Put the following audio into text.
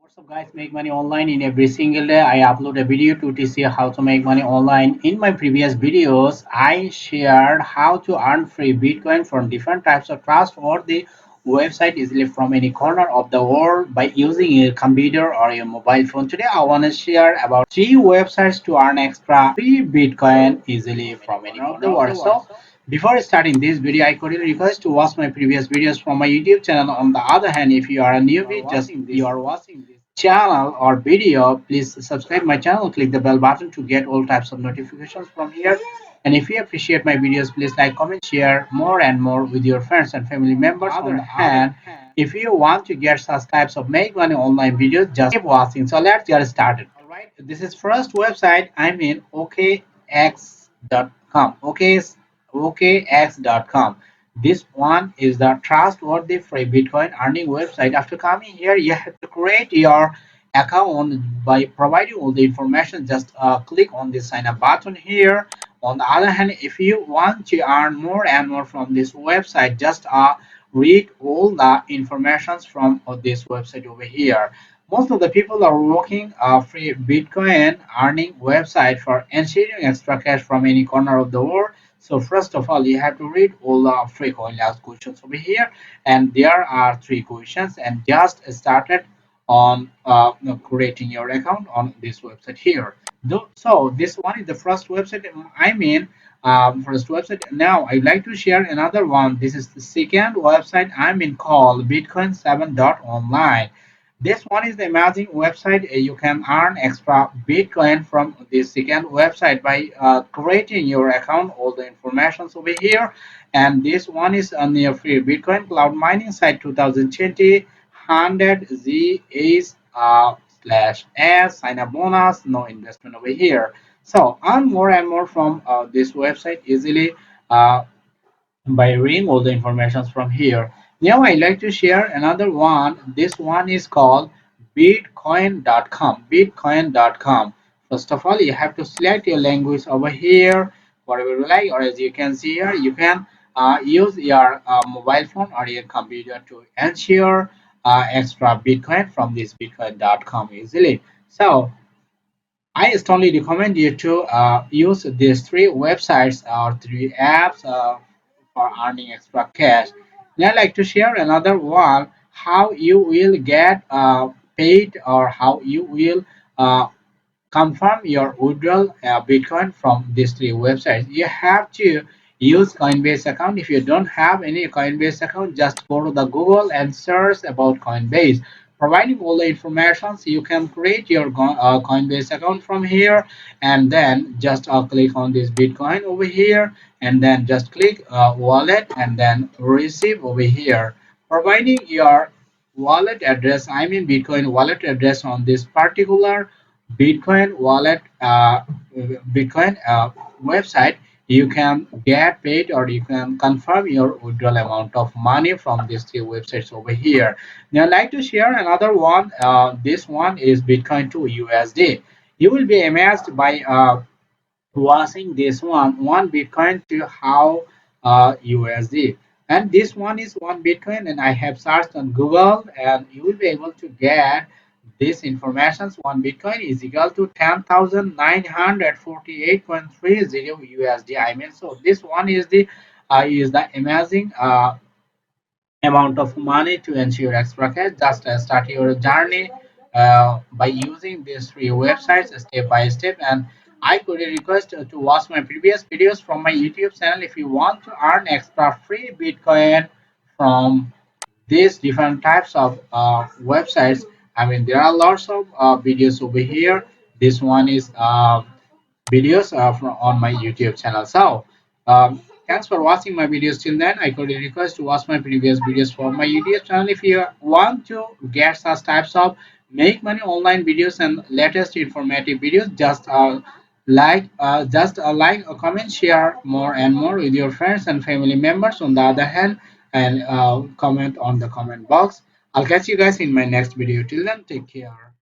What's up guys, make money online in every single day. I upload a video to teach you how to make money online. In my previous videos I shared how to earn free Bitcoin from different types of trustworthy website easily from any corner of the world by using a computer or a mobile phone. Today I want to share about 3 websites to earn extra free Bitcoin easily from any corner of the world. So before starting this video, I cordially request to watch my previous videos from my YouTube channel. On the other hand, if you are a newbie, just you are watching this channel or video, please subscribe my channel, click the bell button to get all types of notifications from here. And if you appreciate my videos, please like, comment, share more and more with your friends and family members. On the other hand, if you want to get such types of make money online videos, just keep watching. So let's get started. All right, this is first website. I'm in okx.com. okx.com. This one is the trustworthy free Bitcoin earning website. After coming here, you have to create your account by providing all the information. Just click on the sign up button here. On the other hand, if you want to earn more and more from this website, just read all the informations from this website over here. Most of the people are working a free Bitcoin earning website for ensuring extra cash from any corner of the world. So first of all, you have to read all the free coin last questions over here, and there are 3 questions. And just started on creating your account on this website here. So this one is the first website. I mean, first website. Now I'd like to share another one. This is the second website I'm in called Bitcoin7.online. This one is the amazing website. You can earn extra Bitcoin from this second website by creating your account. All the informations over here, and this one is on your free Bitcoin cloud mining site 2020 100 Z is slash S sign up bonus, no investment over here. So earn more and more from this website easily. By reading all the informations from here. Now I like to share another one. This one is called Bitcoin.com. Bitcoin.com. First of all, you have to select your language over here, whatever you like, or as you can see here, you can use your mobile phone or your computer to ensure extra Bitcoin from this Bitcoin.com easily. So I strongly recommend you to use these 3 websites or 3 apps for earning extra cash. Now, I'd like to share another one how you will get paid or how you will confirm your withdrawal Bitcoin from these 3 websites. You have to use Coinbase account. If you don't have any Coinbase account, just go to the Google and search about Coinbase. Providing all the information, so you can create your Coinbase account from here, and then just click on this Bitcoin over here, and then just click wallet, and then receive over here. Providing your wallet address, I mean Bitcoin wallet address on this particular Bitcoin wallet Bitcoin website, you can get paid or you can confirm your withdrawal amount of money from these 3 websites over here. Now I'd like to share another one. This one is Bitcoin to USD. You will be amazed by watching this one Bitcoin to how USD, and this one is 1 Bitcoin, and I have searched on Google, and you will be able to get this information. 1 Bitcoin is equal to 10,948.30 USD. I mean, so this one is the amazing amount of money to ensure extra cash. Just start your journey by using these 3 websites step by step. And I could request to watch my previous videos from my YouTube channel if you want to earn extra free Bitcoin from these different types of websites. I mean, there are lots of videos over here. This one is videos on my YouTube channel. So, thanks for watching my videos till then. I could request to watch my previous videos from my YouTube channel. If you want to get such types of make money online videos and latest informative videos, just like a comment, share more and more with your friends and family members. On the other hand, and comment on the comment box. I'll catch you guys in my next video. Till then, take care.